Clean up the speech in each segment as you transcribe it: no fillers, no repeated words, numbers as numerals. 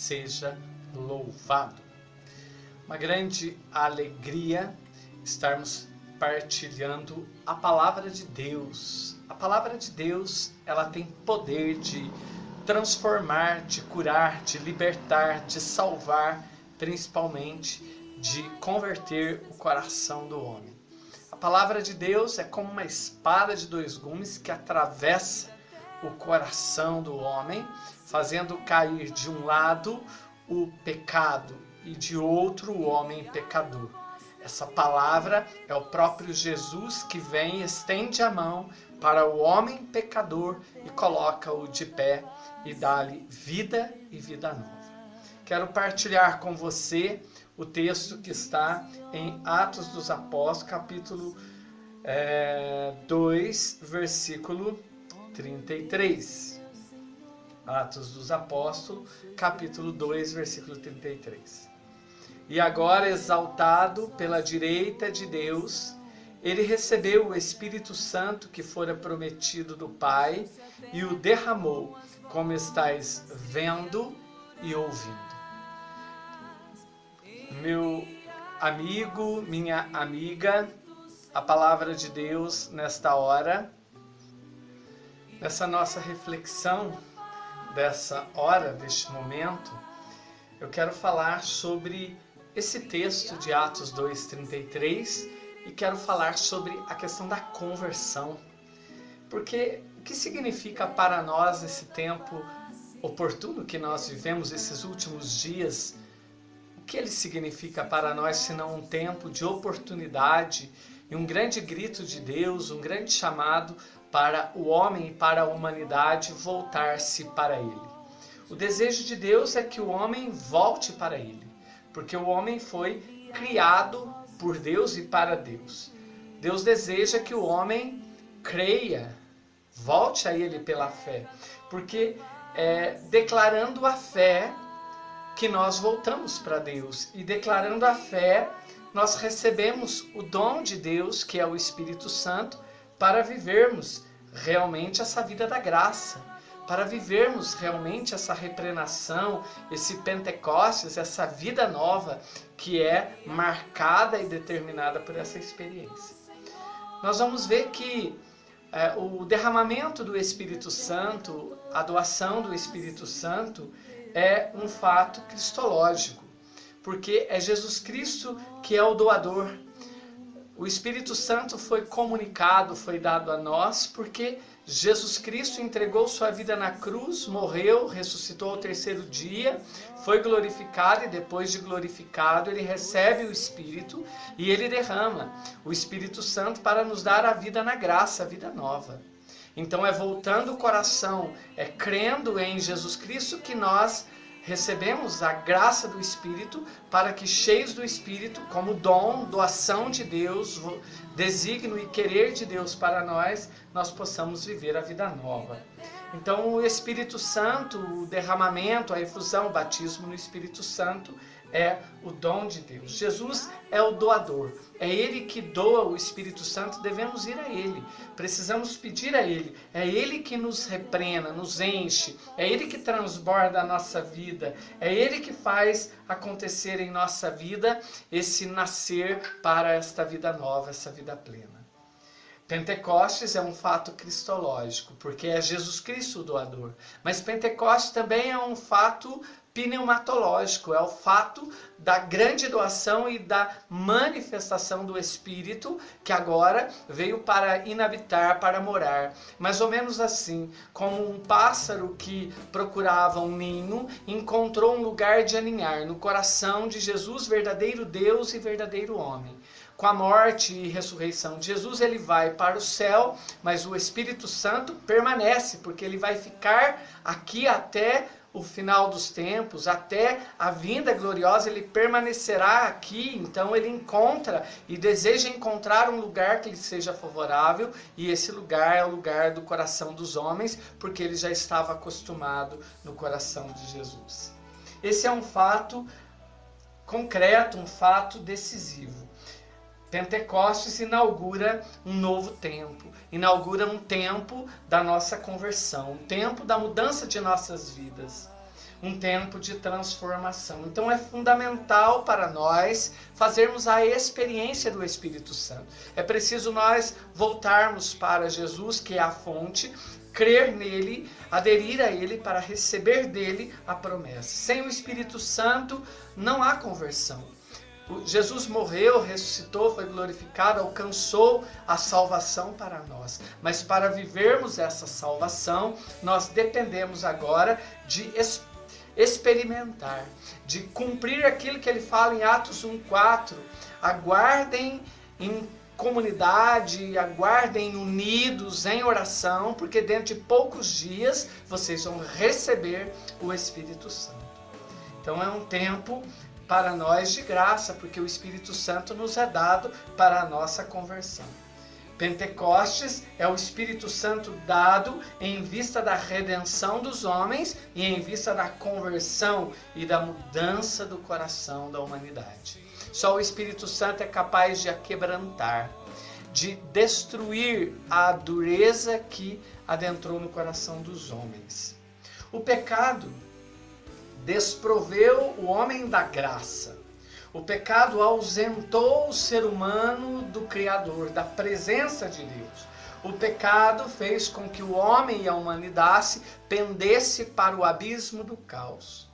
seja louvado. Uma grande alegria estarmos partilhando a palavra de Deus. A palavra de Deus, ela tem poder de transformar, de curar, de libertar, de salvar, principalmente de converter o coração do homem. A palavra de Deus é como uma espada de dois gumes que atravessa o coração do homem, fazendo cair de um lado o pecado e de outro o homem pecador. Essa palavra é o próprio Jesus que vem e estende a mão para o homem pecador e coloca-o de pé e dá-lhe vida e vida nova. Quero partilhar com você o texto que está em Atos dos Apóstolos, capítulo 2, versículo 33. Atos dos Apóstolos, capítulo 2, versículo 33. E agora, exaltado pela direita de Deus, ele recebeu o Espírito Santo que fora prometido do Pai e o derramou, como estáis vendo e ouvindo. Meu amigo, minha amiga, a palavra de Deus nesta hora, nessa nossa reflexão, dessa hora, deste momento, eu quero falar sobre esse texto de Atos 2:33 e quero falar sobre a questão da conversão. Porque o que significa para nós esse tempo oportuno que nós vivemos, esses últimos dias? O que ele significa para nós senão um tempo de oportunidade e um grande grito de Deus, um grande chamado para o homem e para a humanidade voltar-se para ele. O desejo de Deus é que o homem volte para ele, porque o homem foi criado por Deus e para Deus. Deus deseja que o homem creia, volte a ele pela fé, porque declarando a fé que nós voltamos para Deus, e declarando a fé nós recebemos o dom de Deus, que é o Espírito Santo, para vivermos realmente essa vida da graça, para vivermos realmente essa reprenação, esse Pentecostes, essa vida nova que é marcada e determinada por essa experiência. Nós vamos ver que o derramamento do Espírito Santo, a doação do Espírito Santo, é um fato cristológico, porque é Jesus Cristo que é o doador. O Espírito Santo foi comunicado, foi dado a nós, porque Jesus Cristo entregou sua vida na cruz, morreu, ressuscitou ao terceiro dia, foi glorificado e depois de glorificado ele recebe o Espírito e ele derrama o Espírito Santo para nos dar a vida na graça, a vida nova. Então é voltando o coração, é crendo em Jesus Cristo que nós recebemos a graça do Espírito para que, cheios do Espírito, como dom, doação de Deus, desígnio e querer de Deus para nós, nós possamos viver a vida nova. Então o Espírito Santo, o derramamento, a efusão, o batismo no Espírito Santo é o dom de Deus. Jesus é o doador, é Ele que doa o Espírito Santo, devemos ir a Ele, precisamos pedir a Ele, é Ele que nos reprena, nos enche, é Ele que transborda a nossa vida, é Ele que faz acontecer em nossa vida esse nascer para esta vida nova, essa vida plena. Pentecostes é um fato cristológico, porque é Jesus Cristo o doador, mas Pentecostes também é um fato pneumatológico, é o fato da grande doação e da manifestação do Espírito que agora veio para inabitar, para morar. Mais ou menos assim, como um pássaro que procurava um ninho, encontrou um lugar de aninhar no coração de Jesus, verdadeiro Deus e verdadeiro homem. Com a morte e ressurreição de Jesus, ele vai para o céu, mas o Espírito Santo permanece, porque ele vai ficar aqui até o final dos tempos, até a vinda gloriosa, ele permanecerá aqui. Então ele encontra e deseja encontrar um lugar que lhe seja favorável, e esse lugar é o lugar do coração dos homens, porque ele já estava acostumado no coração de Jesus. Esse é um fato concreto, um fato decisivo. Pentecostes inaugura um novo tempo, inaugura um tempo da nossa conversão, um tempo da mudança de nossas vidas. um tempo de transformação. Então é fundamental para nós fazermos a experiência do Espírito Santo. É preciso nós voltarmos para Jesus, que é a fonte, crer nele, aderir a ele para receber dele a promessa. Sem o Espírito Santo não há conversão. Jesus morreu, ressuscitou, foi glorificado, alcançou a salvação para nós. Mas para vivermos essa salvação, nós dependemos agora de experimentar, de cumprir aquilo que ele fala em Atos 1:4. Aguardem em comunidade, aguardem unidos em oração, porque dentro de poucos dias vocês vão receber o Espírito Santo. Então é um tempo para nós de graça, porque o Espírito Santo nos é dado para a nossa conversão. Pentecostes é o Espírito Santo dado em vista da redenção dos homens e em vista da conversão e da mudança do coração da humanidade. Só o Espírito Santo é capaz de aquebrantar, de destruir a dureza que adentrou no coração dos homens. O pecado desproveu o homem da graça. O pecado ausentou o ser humano do Criador, da presença de Deus. O pecado fez com que o homem e a humanidade pendesse para o abismo do caos.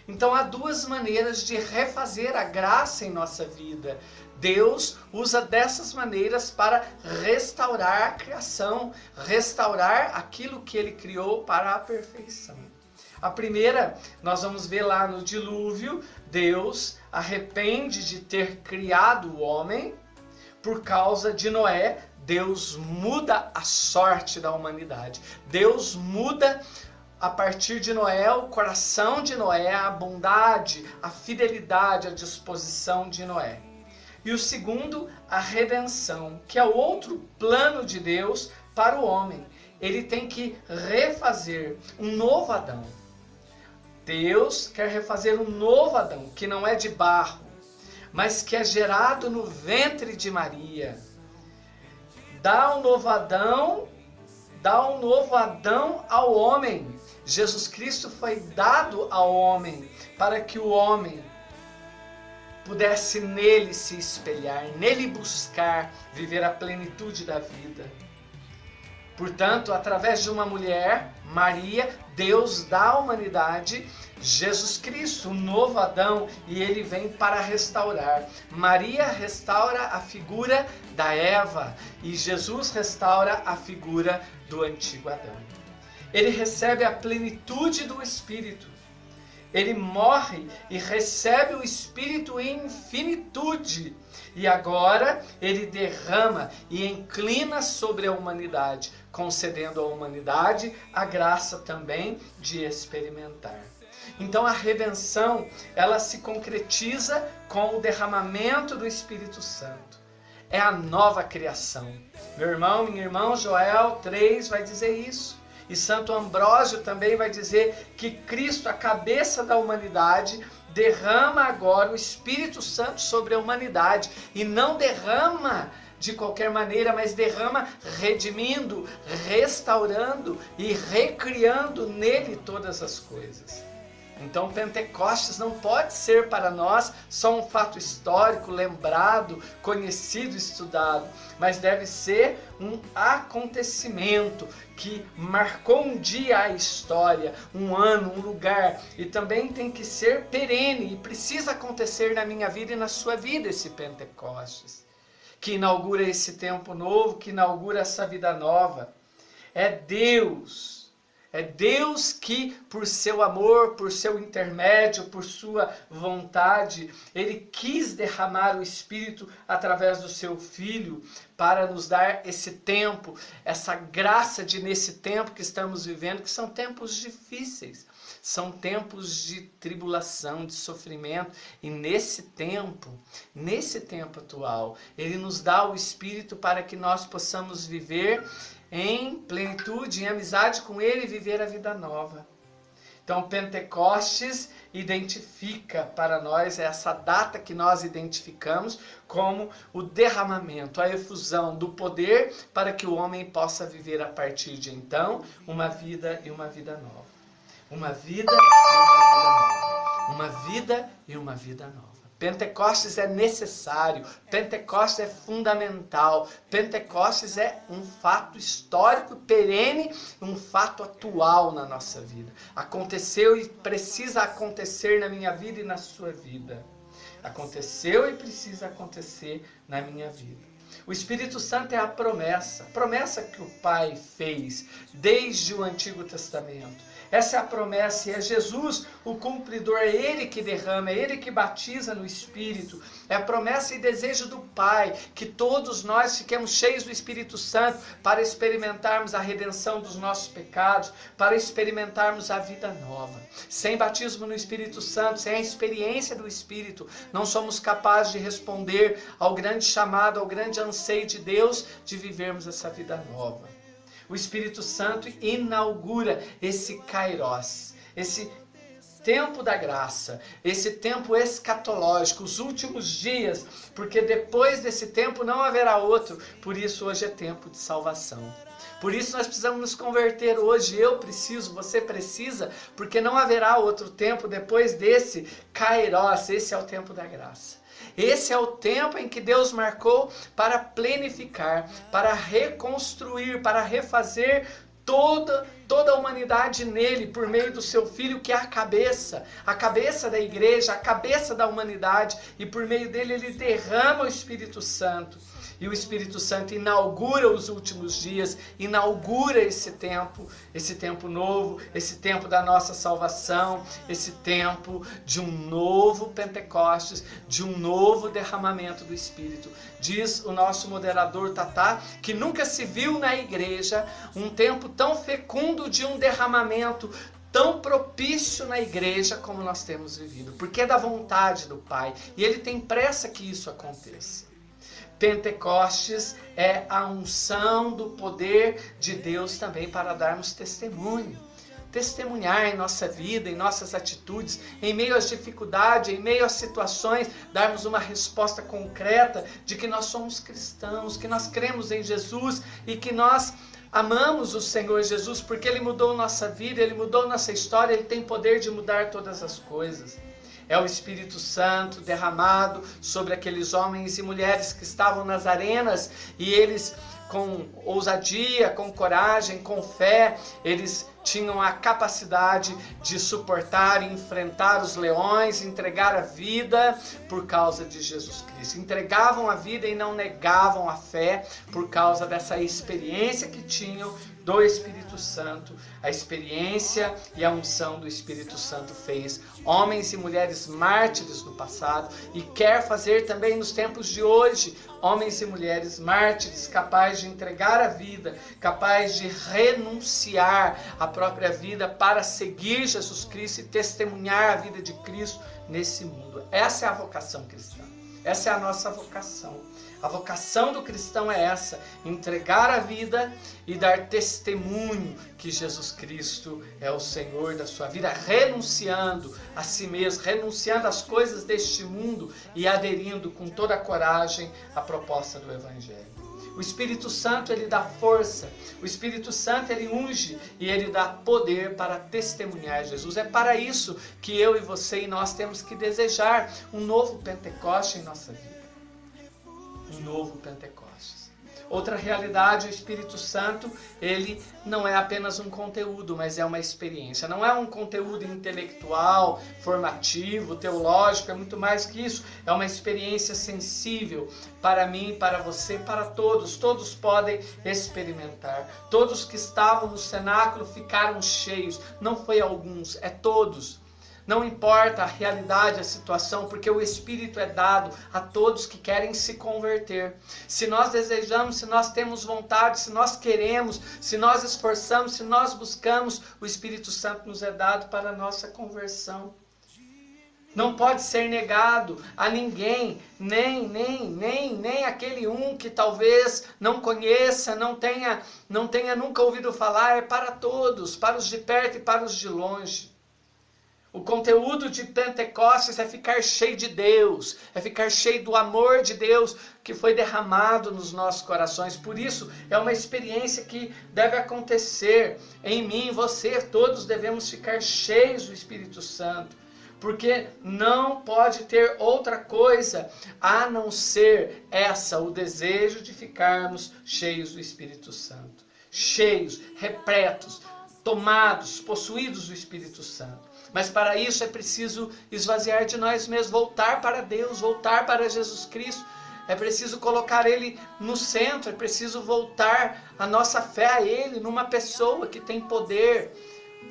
Então há duas maneiras de refazer a graça em nossa vida. Deus usa dessas maneiras para restaurar a criação, restaurar aquilo que ele criou para a perfeição. A primeira, nós vamos ver lá no dilúvio, Deus arrepende de ter criado o homem. Por causa de Noé, Deus muda a sorte da humanidade. Deus muda a partir de Noé o coração de Noé, a bondade, a fidelidade, a disposição de Noé. E o segundo, a redenção, que é o outro plano de Deus para o homem. Ele tem que refazer um novo Adão. Deus quer refazer um novo Adão, que não é de barro, mas que é gerado no ventre de Maria. Dá um novo Adão ao homem. Jesus Cristo foi dado ao homem para que o homem pudesse nele se espelhar, nele buscar viver a plenitude da vida. Portanto, através de uma mulher, Maria, Deus dá à humanidade Jesus Cristo, um novo Adão, e ele vem para restaurar. Maria restaura a figura da Eva e Jesus restaura a figura do antigo Adão. Ele recebe a plenitude do Espírito. Ele morre e recebe o Espírito em infinitude. E agora ele derrama e inclina sobre a humanidade, concedendo à humanidade a graça também de experimentar. Então a redenção, ela se concretiza com o derramamento do Espírito Santo. É a nova criação. Meu irmão, minha irmã, Joel 3 vai dizer isso. E Santo Ambrósio também vai dizer que Cristo, a cabeça da humanidade, derrama agora o Espírito Santo sobre a humanidade. E não derrama de qualquer maneira, mas derrama redimindo, restaurando e recriando nele todas as coisas. Então Pentecostes não pode ser para nós só um fato histórico, lembrado, conhecido, estudado, mas deve ser um acontecimento que marcou um dia a história, um ano, um lugar, e também tem que ser perene, e precisa acontecer na minha vida e na sua vida esse Pentecostes, que inaugura esse tempo novo, que inaugura essa vida nova. É Deus que, por seu amor, por seu intermédio, por sua vontade, Ele quis derramar o Espírito através do seu Filho para nos dar esse tempo, essa graça de nesse tempo que estamos vivendo, que são tempos difíceis, são tempos de tribulação, de sofrimento, e nesse tempo atual, Ele nos dá o Espírito para que nós possamos viver em plenitude, em amizade com Ele, viver a vida nova. Então Pentecostes identifica para nós essa data que nós identificamos como o derramamento, a efusão do poder para que o homem possa viver a partir de então uma vida e uma vida nova. Uma vida e uma vida nova. Uma vida e uma vida nova. Pentecostes é necessário, Pentecostes é fundamental, Pentecostes é um fato histórico, perene, um fato atual na nossa vida. Aconteceu e precisa acontecer na minha vida e na sua vida. Aconteceu e precisa acontecer na minha vida. O Espírito Santo é a promessa que o Pai fez desde o Antigo Testamento. Essa é a promessa e é Jesus o cumpridor, é Ele que derrama, é Ele que batiza no Espírito. É a promessa e desejo do Pai que todos nós fiquemos cheios do Espírito Santo para experimentarmos a redenção dos nossos pecados, para experimentarmos a vida nova. Sem batismo no Espírito Santo, sem a experiência do Espírito, não somos capazes de responder ao grande chamado, ao grande anseio de Deus de vivermos essa vida nova. O Espírito Santo inaugura esse Kairos, esse tempo da graça, esse tempo escatológico, os últimos dias, porque depois desse tempo não haverá outro, por isso hoje é tempo de salvação. Por isso nós precisamos nos converter hoje, eu preciso, você precisa, porque não haverá outro tempo depois desse Kairos, esse é o tempo da graça. Esse é o tempo em que Deus marcou para plenificar, para reconstruir, para refazer toda a humanidade nele, por meio do seu Filho, que é a cabeça da igreja, a cabeça da humanidade, e por meio dele ele derrama o Espírito Santo. E o Espírito Santo inaugura os últimos dias, inaugura esse tempo novo, esse tempo da nossa salvação, esse tempo de um novo Pentecostes, de um novo derramamento do Espírito. Diz o nosso moderador Tatá que nunca se viu na igreja um tempo tão fecundo de um derramamento tão propício na igreja como nós temos vivido, porque é da vontade do Pai e Ele tem pressa que isso aconteça. Pentecostes é a unção do poder de Deus também para darmos testemunho. Testemunhar em nossa vida, em nossas atitudes, em meio às dificuldades, em meio às situações, darmos uma resposta concreta de que nós somos cristãos, que nós cremos em Jesus e que nós amamos o Senhor Jesus porque Ele mudou nossa vida, Ele mudou nossa história, Ele tem poder de mudar todas as coisas. É o Espírito Santo derramado sobre aqueles homens e mulheres que estavam nas arenas e eles, com ousadia, com coragem, com fé, eles tinham a capacidade de suportar e enfrentar os leões, entregar a vida por causa de Jesus Cristo. Entregavam a vida e não negavam a fé por causa dessa experiência que tinham do Espírito Santo. A experiência e a unção do Espírito Santo fez homens e mulheres mártires no passado e quer fazer também nos tempos de hoje homens e mulheres mártires capazes de entregar a vida, capazes de renunciar à própria vida para seguir Jesus Cristo e testemunhar a vida de Cristo nesse mundo. Essa é a vocação cristã. Essa é a nossa vocação. A vocação do cristão é essa, entregar a vida e dar testemunho que Jesus Cristo é o Senhor da sua vida, renunciando a si mesmo, renunciando às coisas deste mundo e aderindo com toda a coragem à proposta do Evangelho. O Espírito Santo, ele dá força, o Espírito Santo, ele unge e ele dá poder para testemunhar Jesus. É para isso que eu e você e nós temos que desejar um novo Pentecoste em nossa vida. Um novo Pentecostes. Outra realidade, o Espírito Santo, ele não é apenas um conteúdo, mas é uma experiência. Não é um conteúdo intelectual, formativo, teológico, é muito mais que isso. É uma experiência sensível para mim, para você, para todos. Todos podem experimentar. Todos que estavam no cenáculo ficaram cheios. Não foi alguns, é todos. Não importa a realidade, a situação, porque o Espírito é dado a todos que querem se converter. Se nós desejamos, se nós temos vontade, se nós queremos, se nós esforçamos, se nós buscamos, o Espírito Santo nos é dado para a nossa conversão. Não pode ser negado a ninguém, nem aquele que talvez não conheça, não tenha nunca ouvido falar, é para todos, para os de perto e para os de longe. O conteúdo de Pentecostes é ficar cheio de Deus, é ficar cheio do amor de Deus que foi derramado nos nossos corações. Por isso, é uma experiência que deve acontecer em mim, em você. Todos devemos ficar cheios do Espírito Santo, porque não pode ter outra coisa a não ser essa, o desejo de ficarmos cheios do Espírito Santo. Cheios, repletos, tomados, possuídos do Espírito Santo. Mas para isso é preciso esvaziar de nós mesmos, voltar para Deus, voltar para Jesus Cristo. É preciso colocar Ele no centro, é preciso voltar a nossa fé a Ele, numa pessoa que tem poder.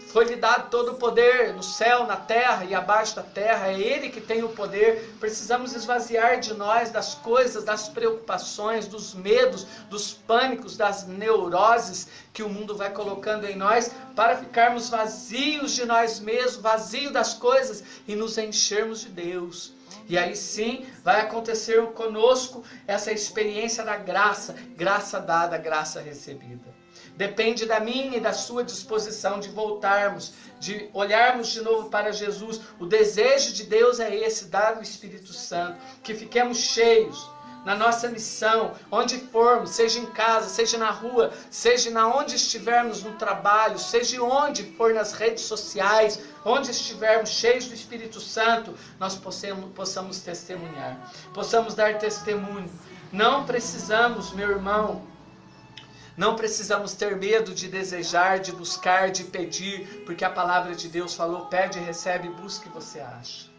Foi-lhe dado todo o poder no céu, na terra e abaixo da terra. É Ele que tem o poder. Precisamos esvaziar de nós das coisas, das preocupações, dos medos, dos pânicos, das neuroses que o mundo vai colocando em nós, para ficarmos vazios de nós mesmos, vazios das coisas e nos enchermos de Deus. E aí sim vai acontecer conosco essa experiência da graça, graça dada, graça recebida. Depende da minha e da sua disposição de voltarmos, de olharmos de novo para Jesus. O desejo de Deus é esse, dar o Espírito Santo, que fiquemos cheios na nossa missão, onde formos, seja em casa, seja na rua, seja na onde estivermos no trabalho, seja onde for nas redes sociais, onde estivermos cheios do Espírito Santo, nós possamos testemunhar, possamos dar testemunho. Não precisamos, meu irmão, não precisamos ter medo de desejar, de buscar, de pedir, porque a palavra de Deus falou: pede, recebe, busque e você acha.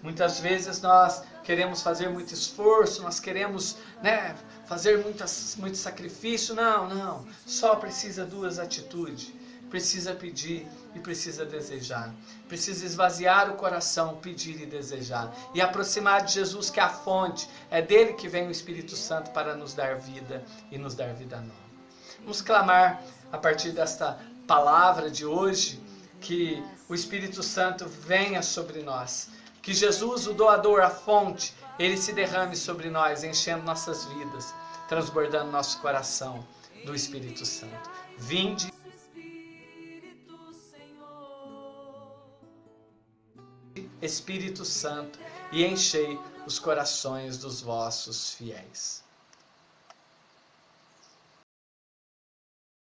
Muitas vezes nós queremos fazer muito esforço, nós queremos, fazer muito sacrifício. Não, só precisa duas atitudes. Precisa pedir e precisa desejar. Precisa esvaziar o coração, pedir e desejar. E aproximar de Jesus, que é a fonte. É dele que vem o Espírito Santo para nos dar vida e nos dar vida nova. Vamos clamar a partir desta palavra de hoje, que o Espírito Santo venha sobre nós. Que Jesus, o doador, a fonte, ele se derrame sobre nós, enchendo nossas vidas, transbordando nosso coração do Espírito Santo. Vinde, Espírito Santo, e enchei os corações dos vossos fiéis.